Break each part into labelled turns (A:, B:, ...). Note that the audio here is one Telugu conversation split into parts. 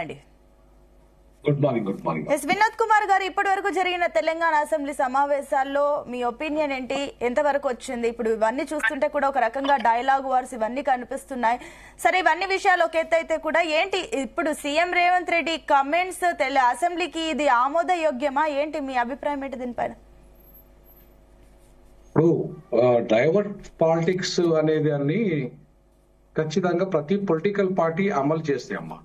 A: అండి.
B: Good morning.
A: S Vinod Kumar గారు, ఇప్పటి వరకు జరిగిన తెలంగాణ అసెంబ్లీ సమావేశాల్లో మీ ఒపీనియన్ ఏంటి? ఎంతవరకు వచ్చింది? ఇప్పుడు ఇవన్నీ చూస్తుంటే కూడా ఒక రకంగా డైలాగ్ వార్స్ ఇవన్నీ కనిపిస్తున్నాయి. సరే, ఇవన్నీ విషయాలు ఒక ఎత్తు అయితే కూడా ఏంటి ఇప్పుడు సీఎం రేవంత్ రెడ్డి కమెంట్స్ అసెంబ్లీకి ఇది ఆమోదయోగ్యమా? ఏంటి మీ అభిప్రాయం ఏంటి దీనిపైన?
B: ఇప్పుడు డైవర్ట్ పాలిటిక్స్ అనేది అన్ని ఖచ్చితంగా ప్రతి పొలిటికల్ పార్టీ అమలు చేస్తే అమ్మా.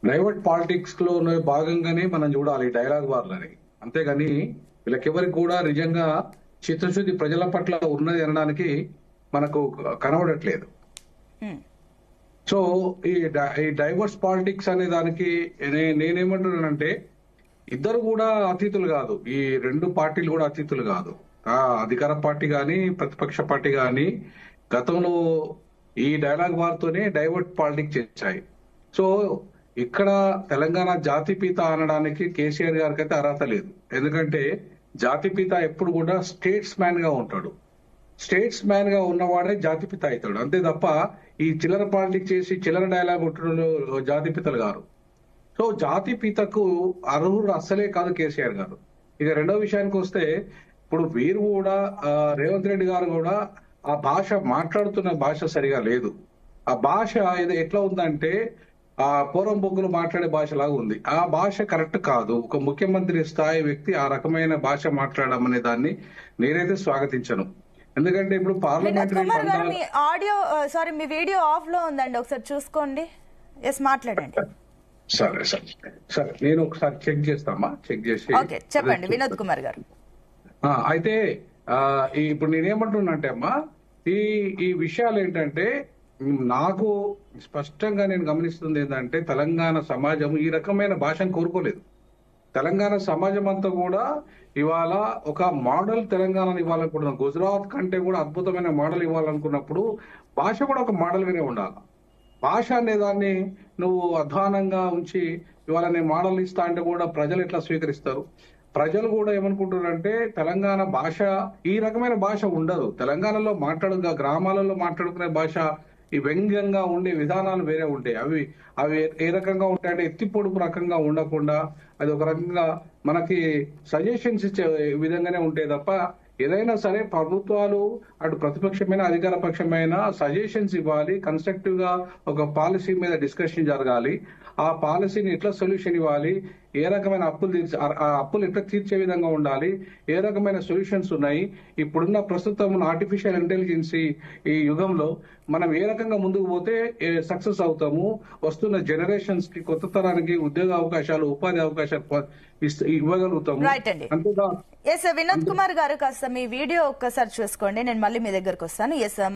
B: డైవర్ట్ పాలిటిక్స్ లో భాగంగానే మనం చూడాలి డైలాగ్ వార్లని. అంతేగాని వీళ్ళకెవరికి కూడా నిజంగా చిత్తశుద్ధి ప్రజల పట్ల ఉన్నది అనడానికి మనకు కనబడట్లేదు. సో ఈ డైవర్స్ పాలిటిక్స్ అనే దానికి నేనేమంటున్నానంటే, ఇద్దరు కూడా అతిథులు కాదు, ఈ రెండు పార్టీలు కూడా అతిథులు కాదు. అధికార పార్టీ గాని ప్రతిపక్ష పార్టీ గాని గతంలో ఈ డైలాగ్ వార్తోనే డైవర్ట్ పాలిటిక్స్ చేశాయి. సో ఇక్కడ తెలంగాణ జాతిపిత అనడానికి కేసీఆర్ గారికి అయితే అర్హత లేదు. ఎందుకంటే జాతిపిత ఎప్పుడు కూడా స్టేట్స్ మ్యాన్ గా ఉంటాడు. స్టేట్స్ మ్యాన్ గా ఉన్నవాడే జాతిపిత అవుతాడు. అంతే తప్ప ఈ చిల్లర పాలిటిక్స్ చేసి చిల్లర డైలాగ్ ఉంటడంలో జాతిపితలు గారు. సో జాతిపితకు అర్హుడు అస్సలే కాదు కేసీఆర్ గారు. ఇక రెండో విషయానికి వస్తే, ఇప్పుడు వీరు కూడా రేవంత్ రెడ్డి గారు కూడా ఆ భాష మాట్లాడుతున్న భాష సరిగా లేదు. ఆ భాష ఎట్లా ఉందంటే ఆ పూర్వం బొగ్గులు మాట్లాడే భాష లాగా ఉంది. ఆ భాష కరెక్ట్ కాదు. ఒక ముఖ్యమంత్రి స్థాయి వ్యక్తి ఆ రకమైన భాష మాట్లాడడం అనే దాన్ని నేనైతే స్వాగతించను. ఎందుకంటే ఇప్పుడు పార్లమెంటరీ
A: మీ వీడియో ఆఫ్ లో ఉందండి, ఒకసారి చూసుకోండి. ఎస్, మాట్లాడండి.
B: సరే నేను ఒకసారి చెక్ చేస్తామా, చెక్ చేసి
A: చెప్పండి వినోద్ కుమార్ గారు.
B: అయితే ఇప్పుడు నేనేమంటున్నా అంటే అమ్మా, ఈ విషయాలు ఏంటంటే నాకు స్పష్టంగా నేను గమనిస్తుంది ఏంటంటే, తెలంగాణ సమాజం ఈ రకమైన భాషను కోరుకోలేదు. తెలంగాణ సమాజం అంతా కూడా ఇవాళ ఒక మోడల్ తెలంగాణను ఇవ్వాలనుకుంటున్నాం. గుజరాత్ కంటే కూడా అద్భుతమైన మోడల్ ఇవ్వాలనుకున్నప్పుడు భాష కూడా ఒక మోడల్ గానే ఉండాలి. భాష అనే దాన్ని నువ్వు అధ్వానంగా ఉంచి ఇవాళ నేను మోడల్ ఇస్తా అంటే కూడా ప్రజలు ఎట్లా స్వీకరిస్తారు? ప్రజలు కూడా ఏమనుకుంటున్నారంటే తెలంగాణ భాష ఈ రకమైన భాష ఉండదు. తెలంగాణలో గ్రామాలలో మాట్లాడుకునే భాష ఈ వ్యంగ్యంగా ఉండే విధానాలు వేరే ఉంటాయి. అవి ఏ రకంగా ఉంటాయంటే ఎత్తి పొడుపు రకంగా ఉండకుండా అది ఒక రకంగా మనకి సజెషన్స్ ఇచ్చే విధంగానే ఉంటాయి తప్ప, ఏదైనా సరే ప్రభుత్వాలు అటు ప్రతిపక్షమైన అధికార పక్షమైన సజెషన్స్ ఇవ్వాలి. కన్స్ట్రక్టివ్ గా ఒక పాలసీ మీద డిస్కషన్ జరగాలి. ఆ పాలసీని ఎట్లా సొల్యూషన్ ఇవ్వాలి, ఏ రకమైన అప్పులు ఎట్లా తీర్చే విధంగా ఉండాలి, ఏ రకమైన సొల్యూషన్స్ ఉన్నాయి, ఇప్పుడున్న ప్రస్తుతం ఆర్టిఫిషియల్ ఇంటెలిజెన్స్ ఈ యుగంలో మనం ఏ రకంగా ముందుకు పోతే సక్సెస్ అవుతాము, వస్తున్న జనరేషన్స్ కి కొత్త తరానికి ఉద్యోగ అవకాశాలు ఉపాధి అవకాశాలు ఇవ్వగలుగుతాము.
A: వినోద్ కుమార్ గారు, కాస్త మీ వీడియో ఒక్కసారి చూసుకోండి, నేను మళ్ళీ మీ దగ్గరకు వస్తాను.